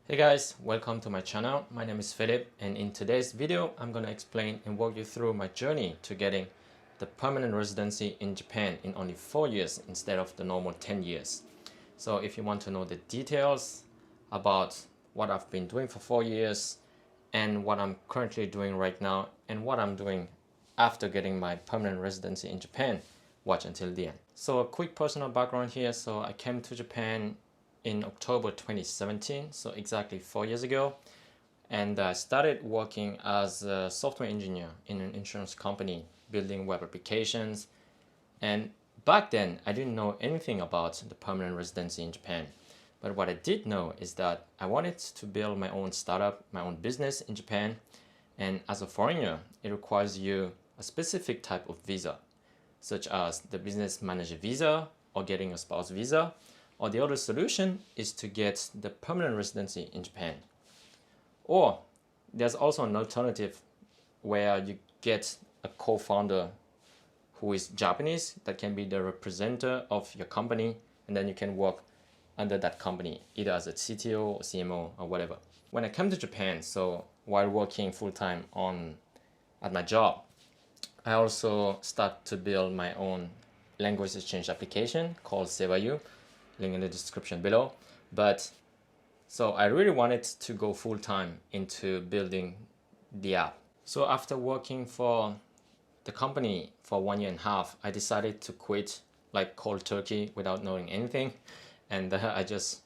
Hey guys, welcome to my channel. My name is Philip, and in today's video I'm going to explain and walk you through my journey to getting the permanent residency in Japan in only 4 years instead of the normal 10 years. So if you want to know the details about what I've been doing for 4 years and what I'm currently doing right now and what I'm doing after getting my permanent residency in Japan, watch until the end. So a quick personal background here. So I came to Japan in October 2017, so exactly 4 years ago. And I started working as a software engineer in an insurance company, building web applications. And back then, I didn't know anything about the permanent residency in Japan. But what I did know is that I wanted to build my own startup, my own business in Japan. And as a foreigner, it requires you a specific type of visa, such as the business manager visa or getting a spouse visa. Or the other solution is to get the permanent residency in Japan. Or there's also an alternative where you get a co-founder who is Japanese that can be the representative of your company, and then you can work under that company, either as a CTO or CMO or whatever. When I came to Japan, so while working full-time at my job, I also started to build my own language exchange application called SewaYou, link in the description below. But so I really wanted to go full-time into building the app. So after working for the company for 1.5 years, I decided to quit like cold turkey without knowing anything. And I just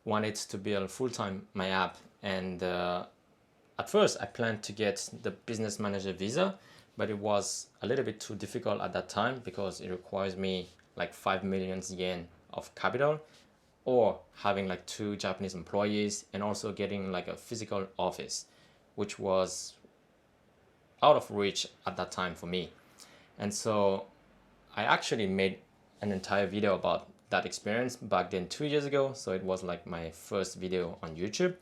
wanted to build full-time my app. And at first I planned to get the business manager visa, but it was a little bit too difficult at that time because it requires me like 5 million yen of capital, or having like 2 Japanese employees, and also getting like a physical office, which was out of reach at that time for me. And so I actually made an entire video about that experience back then 2 years ago. So it was like my first video on YouTube.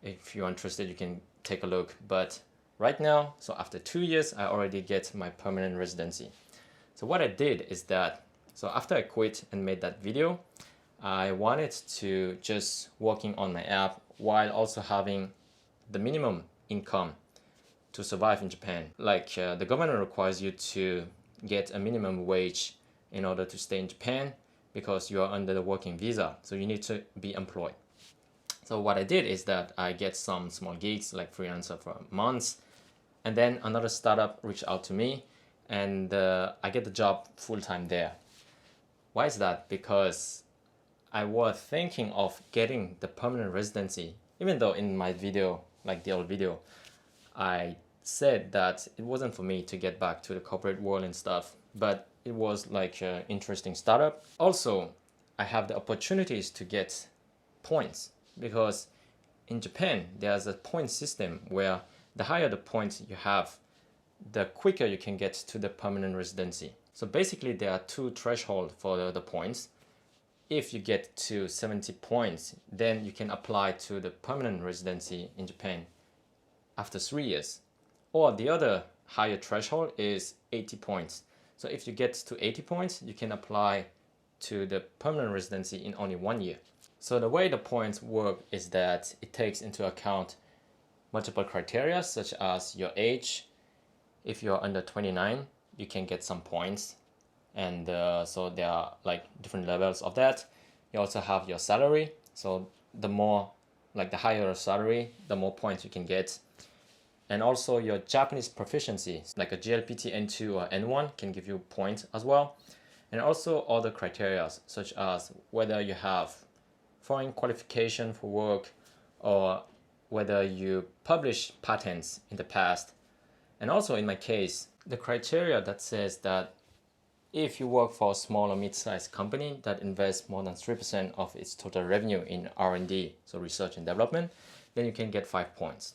If you're interested, you can take a look. But right now, so after 2 years, I already get my permanent residency. So what I did is that, so after I quit and made that video, I wanted to just working on my app while also having the minimum income to survive in Japan. Like the government requires you to get a minimum wage in order to stay in Japan because you are under the working visa. So you need to be employed. So what I did is that I get some small gigs like freelancer for months, and then another startup reached out to me, and I get the job full-time there. Why is that? Because I was thinking of getting the permanent residency, even though in my video, like the old video, I said that it wasn't for me to get back to the corporate world and stuff, but it was like an interesting startup. Also, I have the opportunities to get points because in Japan, there's a point system where the higher the points you have, the quicker you can get to the permanent residency. So basically there are 2 thresholds for the points. If you get to 70 points, then you can apply to the permanent residency in Japan after 3 years. Or the other higher threshold is 80 points. So if you get to 80 points, you can apply to the permanent residency in only 1 year. So the way the points work is that it takes into account multiple criteria such as your age. If you're under 29, you can get some points. And so there are like different levels of that. You also have your salary. So the more, like the higher your salary, the more points you can get. And also your Japanese proficiency, like a GLPT N2 or N1 can give you points as well. And also other criteria such as whether you have foreign qualification for work or whether you publish patents in the past. And also in my case, the criteria that says that if you work for a small or mid-sized company that invests more than 3% of its total revenue in R&D, so research and development, then you can get 5 points.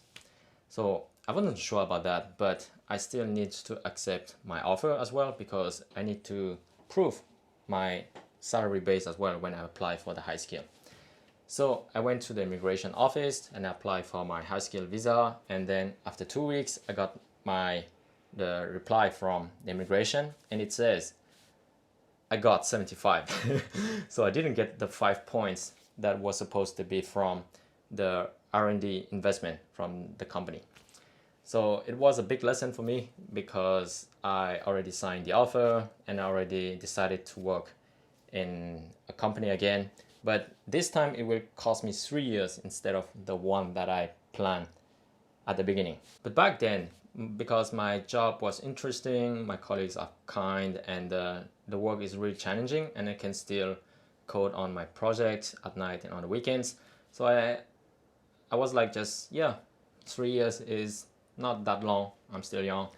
So I wasn't sure about that, but I still need to accept my offer as well because I need to prove my salary base as well when I apply for the high skill. So I went to the immigration office and applied for my high skill visa, and then after 2 weeks I got the reply from the immigration, and it says I got 75. So I didn't get the 5 points that was supposed to be from the R&D investment from the company. So it was a big lesson for me because I already signed the offer and I already decided to work in a company again. But this time it will cost me 3 years instead of the one that I planned at the beginning. But back then, because my job was interesting, my colleagues are kind, and the work is really challenging, and I can still code on my projects at night and on the weekends. So I was like, just, yeah, 3 years is not that long. I'm still young.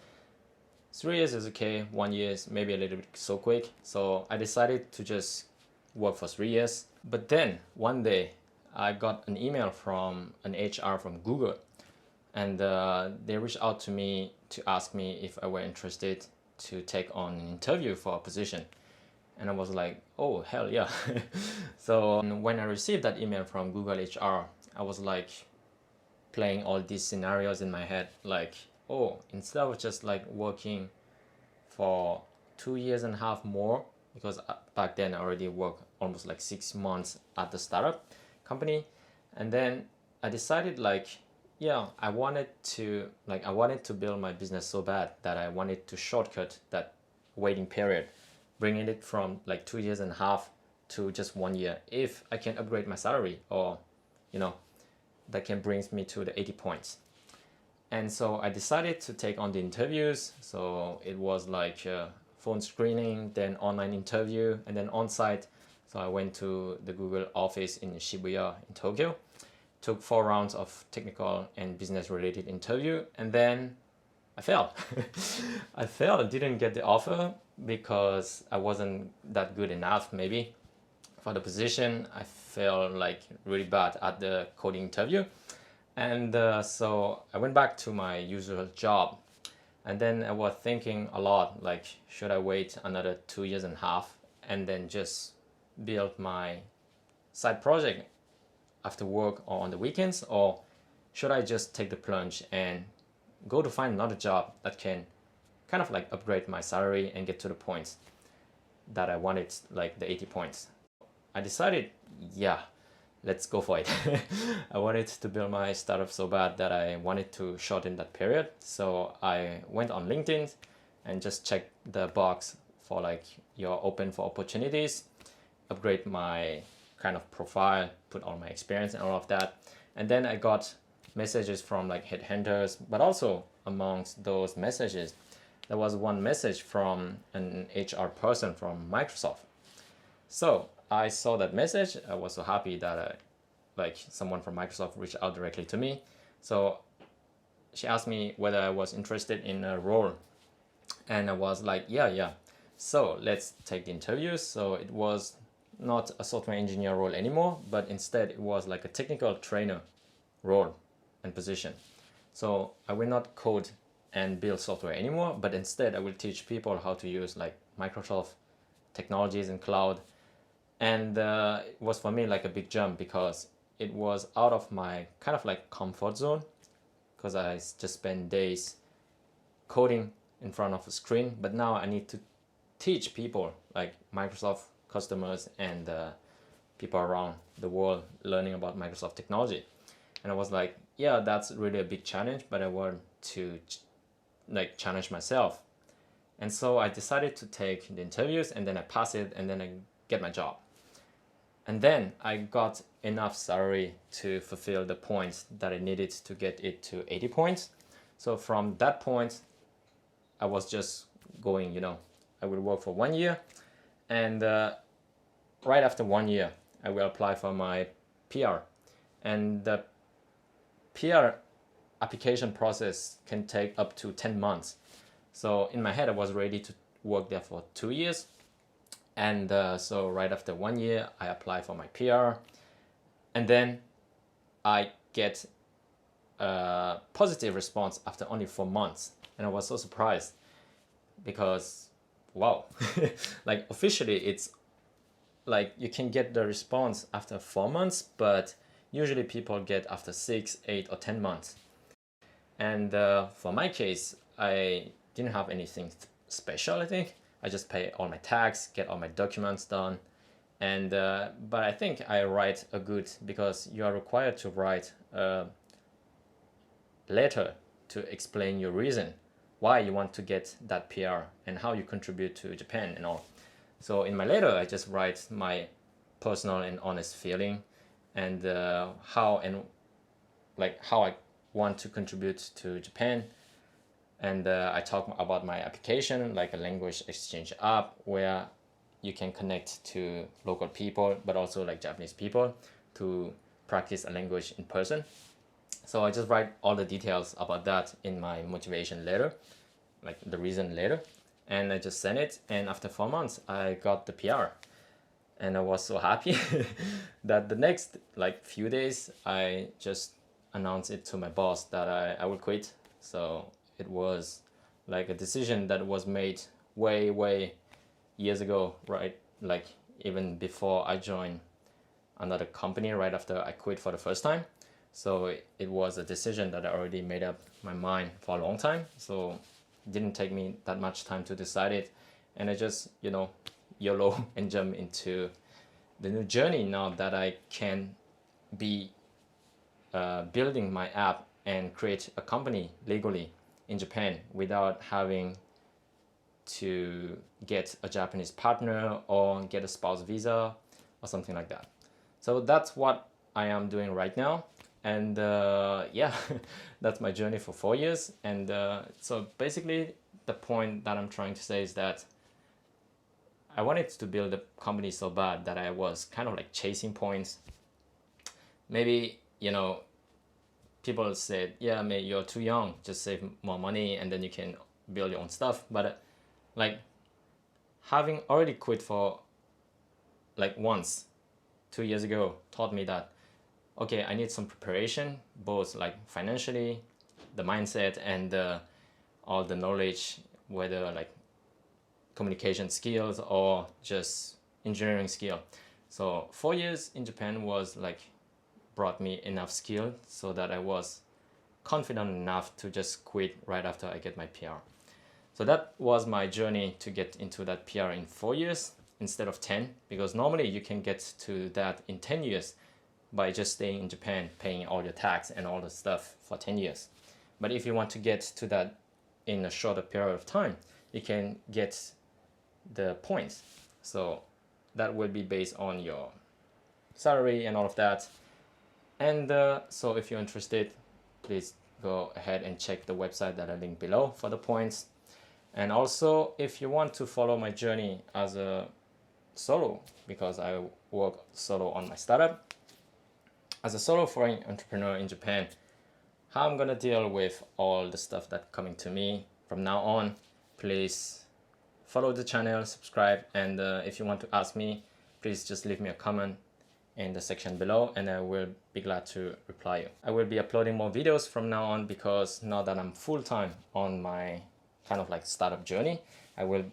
3 years is okay. 1 year is maybe a little bit so quick. So I decided to just work for 3 years. But then one day I got an email from an HR from Google, and they reached out to me to ask me if I were interested to take on an interview for a position. And I was like, oh, hell yeah. So when I received that email from Google HR, I was like playing all these scenarios in my head, like, oh, instead of just like working for 2.5 years more, because back then I already worked almost like 6 months at the startup company. And then I decided, like, yeah, I wanted to build my business so bad that I wanted to shortcut that waiting period, bringing it from like 2.5 years to just 1 year. If I can upgrade my salary, or, you know, that can bring me to the 80 points. And so I decided to take on the interviews. So it was like phone screening, then online interview, and then on-site. So I went to the Google office in Shibuya in Tokyo, took 4 rounds of technical and business related interview, and then I failed. I failed. I didn't get the offer because I wasn't that good enough maybe for the position. I felt like really bad at the coding interview. And so I went back to my usual job. And then I was thinking a lot, like, should I wait another 2.5 years and then just build my side project after work or on the weekends? Or should I just take the plunge and go to find another job that can kind of like upgrade my salary and get to the points that I wanted, like the 80 points? I decided, yeah, let's go for it. I wanted to build my startup so bad that I wanted to shorten that period. So I went on LinkedIn and just checked the box for like, you're open for opportunities, upgrade my kind of profile, put all my experience and all of that. And then I got messages from like headhunters, but also amongst those messages, there was one message from an HR person from Microsoft. So I saw that message. I was so happy that like someone from Microsoft reached out directly to me. So she asked me whether I was interested in a role, and I was like, yeah. So let's take the interviews. So it was not a software engineer role anymore, but instead it was like a technical trainer role and position. So I will not code and build software anymore, but instead I will teach people how to use like Microsoft technologies and cloud. And it was for me like a big jump because it was out of my kind of like comfort zone, because I just spent days coding in front of a screen. But now I need to teach people, like Microsoft customers and people around the world, learning about Microsoft technology. And I was like, yeah, that's really a big challenge, but I want to like challenge myself. And so I decided to take the interviews, and then I pass it, and then I get my job. And then I got enough salary to fulfill the points that I needed to get it to 80 points. So from that point, I was just going, you know, I will work for 1 year. And right after 1 year, I will apply for my PR. And the PR application process can take up to 10 months. So in my head, I was ready to work there for 2 years. And so right after 1 year, I apply for my PR. And then I get a positive response after only 4 months. And I was so surprised because, wow, like officially it's like you can get the response after 4 months, but usually people get after 6, 8, or 10 months. And for my case, I didn't have anything special, I think. I just pay all my tax, get all my documents done, And but I think I write a good, because you are required to write a letter to explain your reason why you want to get that PR and how you contribute to Japan and all. So in my letter, I just write my personal and honest feeling, and how I want to contribute to Japan. And I talk about my application, like a language exchange app where you can connect to local people, but also like Japanese people, to practice a language in person. So I just write all the details about that in my motivation letter, like the reason letter, and I just sent it. And after 4 months, I got the PR, and I was so happy that the next like few days, I just announced it to my boss that I will quit. So it was like a decision that was made way years ago, right? Like even before I joined another company, right after I quit for the first time. So it was a decision that I already made up my mind for a long time. So it didn't take me that much time to decide it. And I just, YOLO and jump into the new journey now that I can be building my app and create a company legally in Japan without having to get a Japanese partner or get a spouse visa or something like that. So that's what I am doing right now. And yeah, that's my journey for 4 years. And so basically the point that I'm trying to say is that I wanted to build a company so bad that I was kind of like chasing points. Maybe, people said, yeah, mate, you're too young, just save more money and then you can build your own stuff. But like having already quit for like once 2 years ago taught me that, okay, I need some preparation, both like financially, the mindset, and all the knowledge, whether like communication skills or just engineering skill. So 4 years in Japan was like brought me enough skill so that I was confident enough to just quit right after I get my PR. So that was my journey to get into that PR in 4 years instead of 10, because normally you can get to that in 10 years by just staying in Japan, paying all your tax and all the stuff for 10 years. But if you want to get to that in a shorter period of time, you can get the points. So that will be based on your salary and all of that. And so if you're interested, please go ahead and check the website that I linked below for the points. And also, if you want to follow my journey as a solo, because I work solo on my startup, as a solo foreign entrepreneur in Japan, how I'm gonna deal with all the stuff that's coming to me from now on, please follow the channel, subscribe, and if you want to ask me, please just leave me a comment in the section below and I will be glad to reply you. I will be uploading more videos from now on, because now that I'm full-time on my kind of like startup journey, I will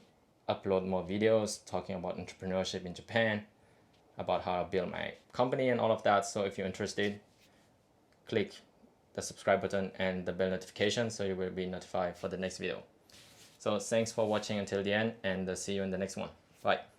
upload more videos talking about entrepreneurship in Japan, about how I build my company and all of that. So if you're interested, click the subscribe button and the bell notification so you will be notified for the next video. So thanks for watching until the end, and see you in the next one. Bye.